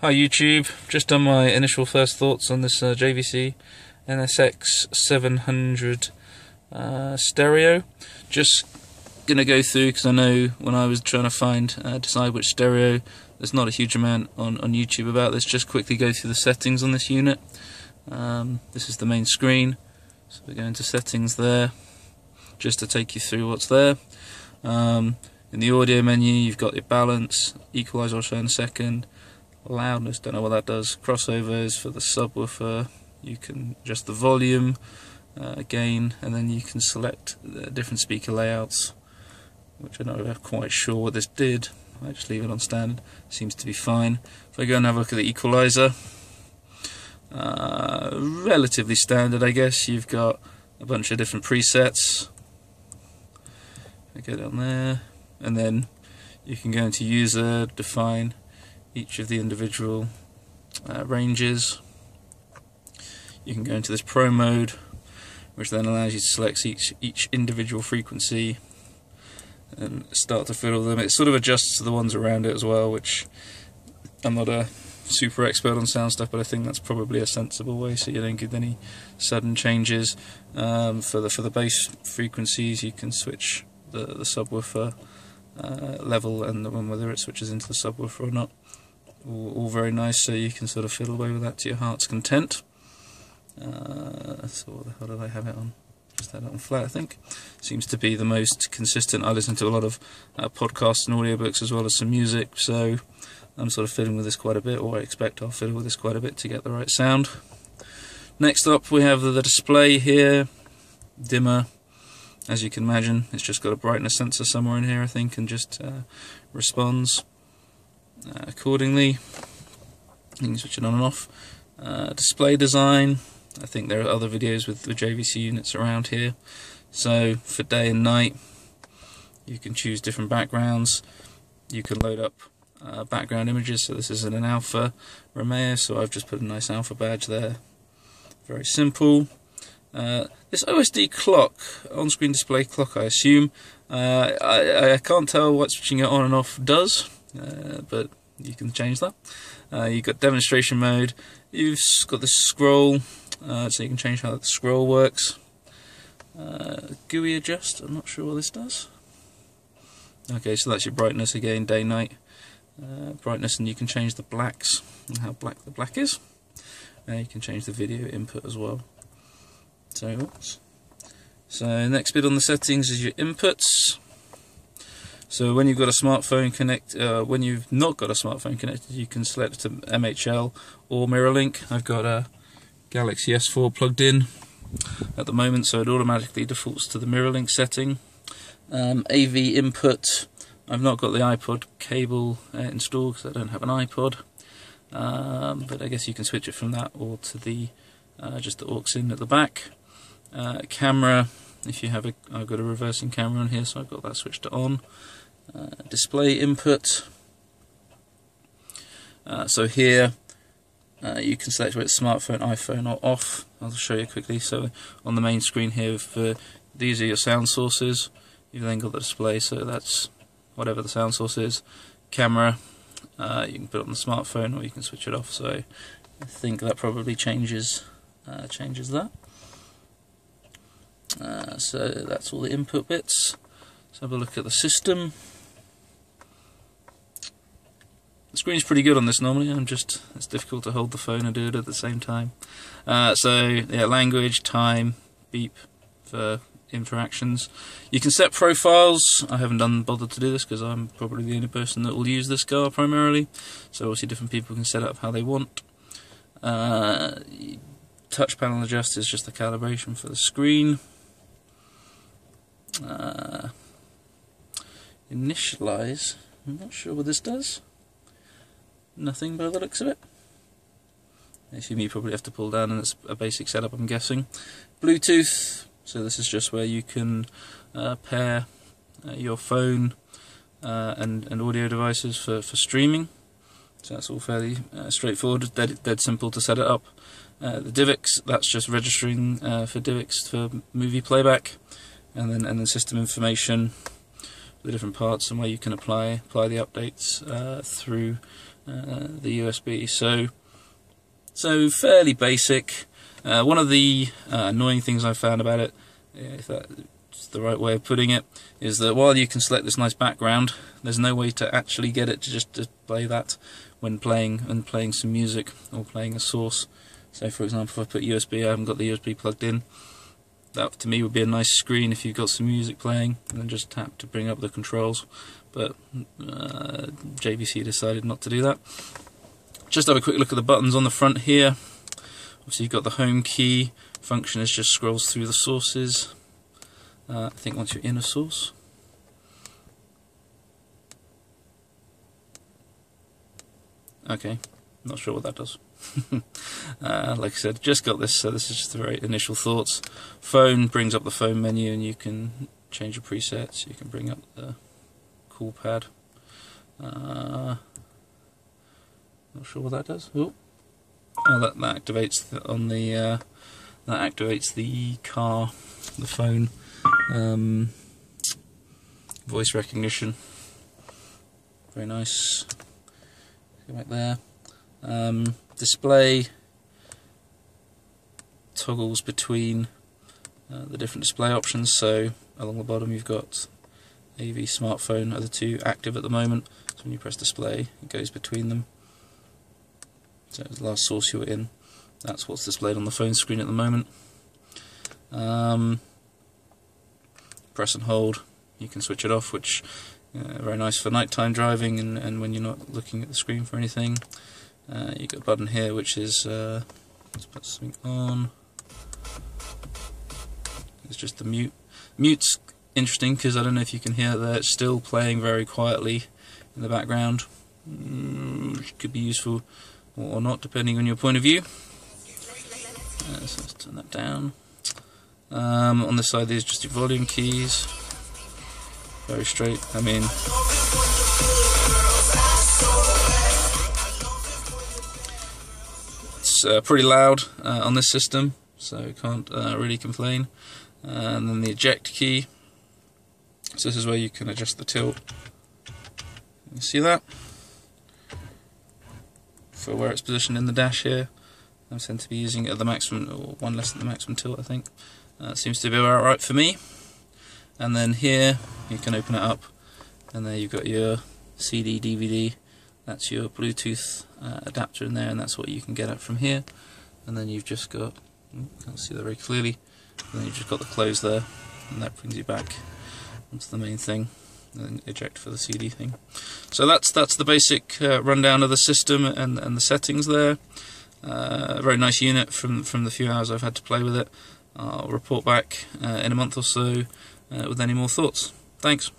Hi YouTube, just done my initial first thoughts on this JVC NSX700 stereo. Just going to go through, because I know when I was trying to decide which stereo, there's not a huge amount on YouTube about this. Just quickly go through the settings on this unit. This is the main screen, so we go into settings there, just to take you through what's there. In the audio menu you've got your balance, equalizer I'll show in a second, loudness, don't know what that does, crossovers for the subwoofer, you can adjust the volume, gain, and then you can select different speaker layouts, which I'm not quite sure what this did. I just leave it on standard, seems to be fine. If I go and have a look at the equalizer, relatively standard I guess. You've got a bunch of different presets. I go down there, and then you can go into user, define each of the individual ranges. You can go into this Pro mode, which then allows you to select each individual frequency and start to fiddle them. It sort of adjusts to the ones around it as well, which I'm not a super expert on sound stuff, but I think that's probably a sensible way, so you don't get any sudden changes. For the bass frequencies, you can switch the subwoofer level and whether it switches into the subwoofer or not. All very nice, so you can sort of fiddle away with that to your heart's content. So what the hell did I have it on? Just had it on flat, I think. Seems to be the most consistent. I listen to a lot of podcasts and audiobooks as well as some music, so I'm sort of fiddling with this quite a bit, or I expect I'll fiddle with this quite a bit to get the right sound. Next up we have the display here, dimmer. As you can imagine, it's just got a brightness sensor somewhere in here, I think, and just responds accordingly. You can switch it on and off. Display design, I think there are other videos with the JVC units around here. So for day and night you can choose different backgrounds. You can load up background images, so this is in an alpha Romeo, so I've just put a nice alpha badge there. Very simple. This OSD clock, on-screen display clock I assume, I can't tell what switching it on and off does, but you can change that. You've got demonstration mode, you've got the scroll, so you can change how the scroll works. GUI adjust, I'm not sure what this does. Okay, so that's your brightness again, day, night. Brightness, and you can change the blacks and how black the black is. You can change the video input as well. So next bit on the settings is your inputs. So when you've got a smartphone when you've not got a smartphone connected, you can select to MHL or MirrorLink. I've got a Galaxy S4 plugged in at the moment, so it automatically defaults to the MirrorLink setting. AV input, I've not got the iPod cable installed because I don't have an iPod, but I guess you can switch it from that or to the just the aux in at the back. Camera, if you have I've got a reversing camera on here, so I've got that switched to on. Display input, so here you can select whether it's smartphone, iPhone or off. I'll show you quickly. So on the main screen here, these are your sound sources. You've then got the display, so that's whatever the sound source is. Camera, you can put it on the smartphone or you can switch it off, so I think that probably changes that. So that's all the input bits. Let's have a look at the system. The screen's pretty good on this normally, it's difficult to hold the phone and do it at the same time. So yeah, language, time, beep for interactions. You can set profiles. I haven't bothered to do this because I'm probably the only person that will use this car primarily, so obviously different people can set it up how they want. Touch panel adjust is just the calibration for the screen. Initialize, I'm not sure what this does. Nothing by the looks of it. I assume you probably have to pull down, and it's a basic setup, I'm guessing. Bluetooth, so this is just where you can pair your phone and audio devices for streaming. So that's all fairly straightforward, dead simple to set it up. The DivX, that's just registering for DivX for movie playback, and then system information. the different parts and where you can apply the updates through the USB. So fairly basic. One of the annoying things I found about it, if that's the right way of putting it, is that while you can select this nice background, there's no way to actually get it to just display that when playing some music or playing a source. So for example, if I put USB, I haven't got the USB plugged in. That to me would be a nice screen if you've got some music playing, and then just tap to bring up the controls. But JVC decided not to do that. Just have a quick look at the buttons on the front here. Obviously you've got the home key function, is just scrolls through the sources. I think once you're in a source. Okay, not sure what that does. Like I said, just got this, so this is just the very initial thoughts. Phone brings up the phone menu and you can change your presets, you can bring up the cool pad. Not sure what that does. Ooh. Oh, that activates on the that activates the car, the phone voice recognition. Very nice. Go back there. Display toggles between the different display options. So along the bottom you've got AV, smartphone are the two active at the moment. So when you press display, it goes between them. So the last source you were in, that's what's displayed on the phone screen at the moment. Press and hold, you can switch it off, which very nice for nighttime driving and when you're not looking at the screen for anything. You've got a button here which is, let's put something on, it's just the mute. Mute's interesting because I don't know if you can hear that, it's still playing very quietly in the background. Could be useful or not, depending on your point of view. So let's turn that down. On this side there's just your volume keys. Very straight. I mean, it's pretty loud on this system, so can't really complain. And then the eject key. So this is where you can adjust the tilt. You see that? For where it's positioned in the dash here. I tend to be using it at the maximum, or one less than the maximum tilt, I think. Seems to be about right for me. And then here you can open it up, and there you've got your CD, DVD. That's your Bluetooth adapter in there, and that's what you can get at from here. And then you've just got, can't see that very clearly, and then you've just got the close there, and that brings you back onto the main thing. And then eject for the CD thing. So that's the basic rundown of the system and the settings there. Very nice unit from the few hours I've had to play with it. I'll report back in a month or so with any more thoughts. Thanks.